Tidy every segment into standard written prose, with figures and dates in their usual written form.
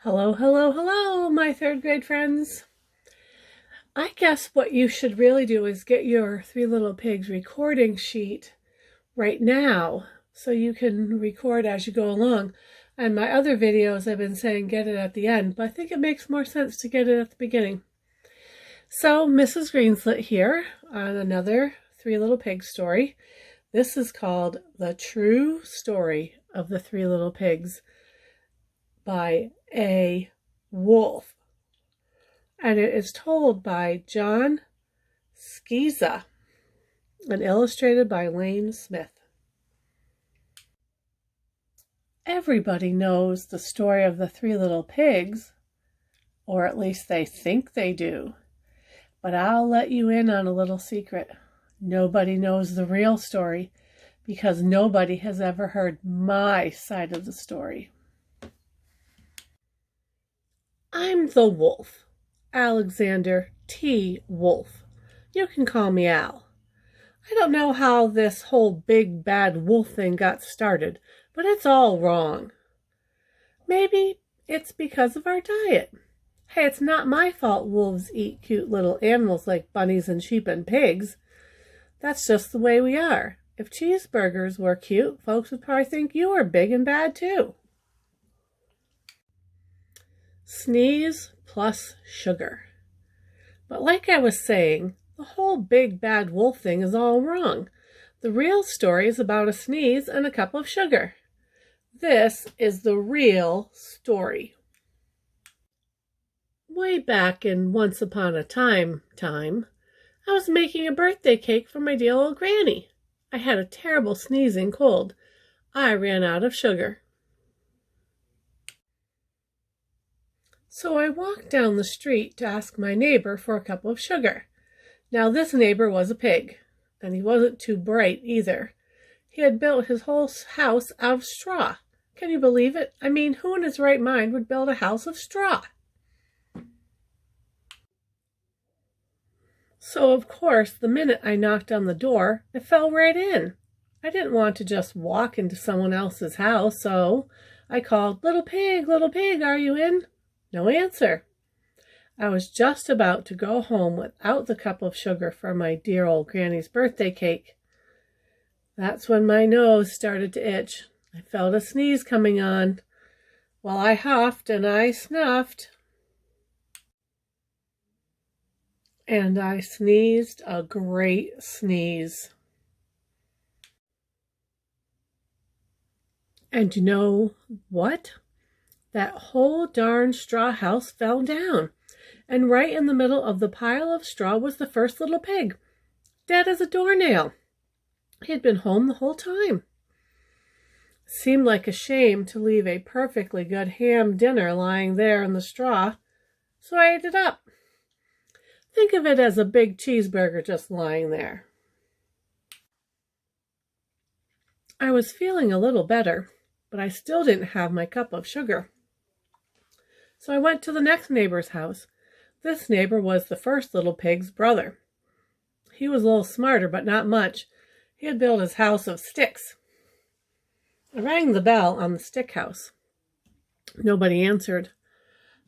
Hello, hello, hello, my third grade friends. I guess what you should really do is get your Three Little Pigs recording sheet right now so you can record as you go along. And my other videos, I've been saying get it at the end, but I think it makes more sense to get it at the beginning. So Mrs. Greenslet here on another Three Little Pigs story. This is called The True Story of the Three Little Pigs by a Wolf. And it is told by Jon Scieszka and illustrated by Lane Smith. Everybody knows the story of the Three Little Pigs, or at least they think they do. But I'll let you in on a little secret. Nobody knows the real story because nobody has ever heard my side of the story. I'm the wolf, Alexander T. Wolf. You can call me Al. I don't know how this whole big bad wolf thing got started, but it's all wrong. Maybe it's because of our diet. Hey, it's not my fault wolves eat cute little animals like bunnies and sheep and pigs. That's just the way we are. If cheeseburgers were cute, folks would probably think you were big and bad too. Sneeze plus sugar. But like I was saying, the whole big bad wolf thing is all wrong. The real story is about a sneeze and a cup of sugar. This is the real story. Way back in Once Upon a Time, I was making a birthday cake for my dear old granny. I had a terrible sneezing cold. I ran out of sugar. So I walked down the street to ask my neighbor for a cup of sugar. Now this neighbor was a pig, and he wasn't too bright either. He had built his whole house out of straw. Can you believe it? I mean, who in his right mind would build a house of straw? So, of course, the minute I knocked on the door, it fell right in. I didn't want to just walk into someone else's house, so I called, little pig, are you in?" No answer. I was just about to go home without the cup of sugar for my dear old granny's birthday cake. That's when my nose started to itch. I felt a sneeze coming on. Well, I huffed and I snuffed. And I sneezed a great sneeze. And you know what? That whole darn straw house fell down. And right in the middle of the pile of straw was the first little pig, dead as a doornail. He had been home the whole time. It seemed like a shame to leave a perfectly good ham dinner lying there in the straw, so I ate it up. Think of it as a big cheeseburger just lying there. I was feeling a little better, but I still didn't have my cup of sugar. So I went to the next neighbor's house. This neighbor was the first little pig's brother. He was a little smarter, but not much. He had built his house of sticks. I rang the bell on the stick house. Nobody answered.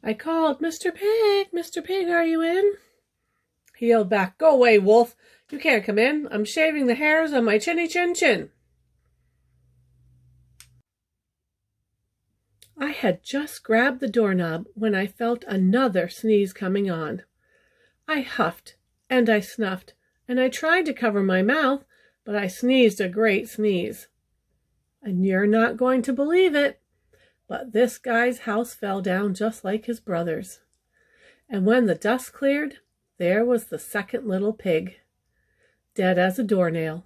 I called, Mr. Pig, are you in?" He yelled back, "Go away, wolf. You can't come in. I'm shaving the hairs on my chinny chin chin." I had just grabbed the doorknob when I felt another sneeze coming on. I huffed and I snuffed and I tried to cover my mouth, but I sneezed a great sneeze. And you're not going to believe it, but this guy's house fell down just like his brother's. And when the dust cleared, there was the second little pig, dead as a doornail.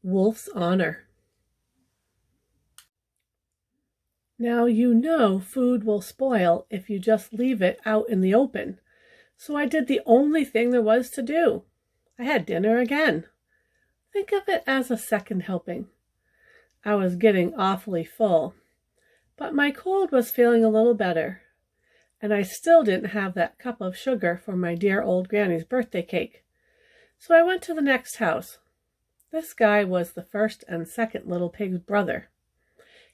Wolf's honor. Now you know food will spoil if you just leave it out in the open, so I did the only thing there was to do. I had dinner again. Think of it as a second helping. I was getting awfully full, but my cold was feeling a little better, and I still didn't have that cup of sugar for my dear old granny's birthday cake. So I went to the next house. This guy was the first and second little pig's brother.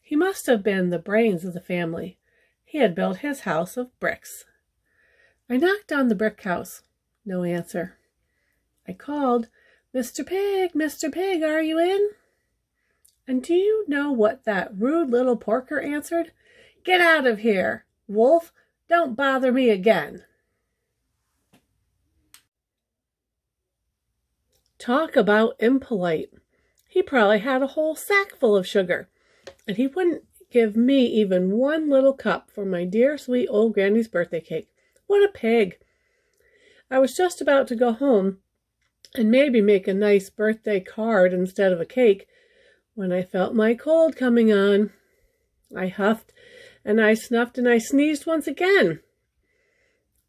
He must have been the brains of the family. He had built his house of bricks. I knocked on the brick house. No answer. I called, "Mr. Pig, Mr. Pig, are you in?" And do you know what that rude little porker answered? "Get out of here, Wolf. Don't bother me again." Talk about impolite. He probably had a whole sack full of sugar, and he wouldn't give me even one little cup for my dear sweet old Granny's birthday cake. What a pig! I was just about to go home and maybe make a nice birthday card instead of a cake when I felt my cold coming on. I huffed and I snuffed and I sneezed once again.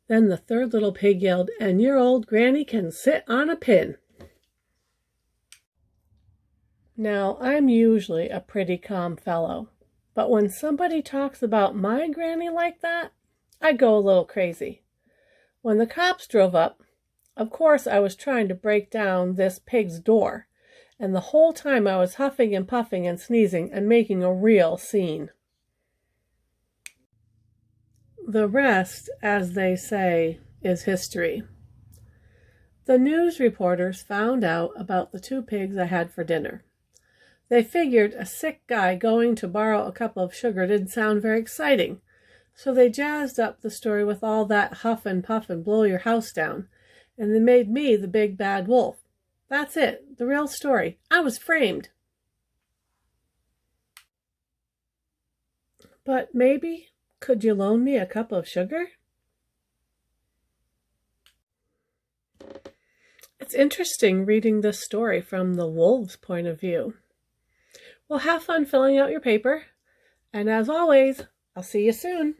Then the third little pig yelled, "And your old Granny can sit on a pin." Now, I'm usually a pretty calm fellow, but when somebody talks about my Granny like that, I go a little crazy. When the cops drove up, of course I was trying to break down this pig's door, and the whole time I was huffing and puffing and sneezing and making a real scene. The rest, as they say, is history. The news reporters found out about the 2 pigs I had for dinner. They figured a sick guy going to borrow a cup of sugar didn't sound very exciting, so they jazzed up the story with all that huff and puff and blow your house down, and they made me the big bad wolf. That's it, the real story. I was framed. But maybe, could you loan me a cup of sugar? It's interesting reading this story from the wolf's point of view. Well, have fun filling out your paper, and as always, I'll see you soon.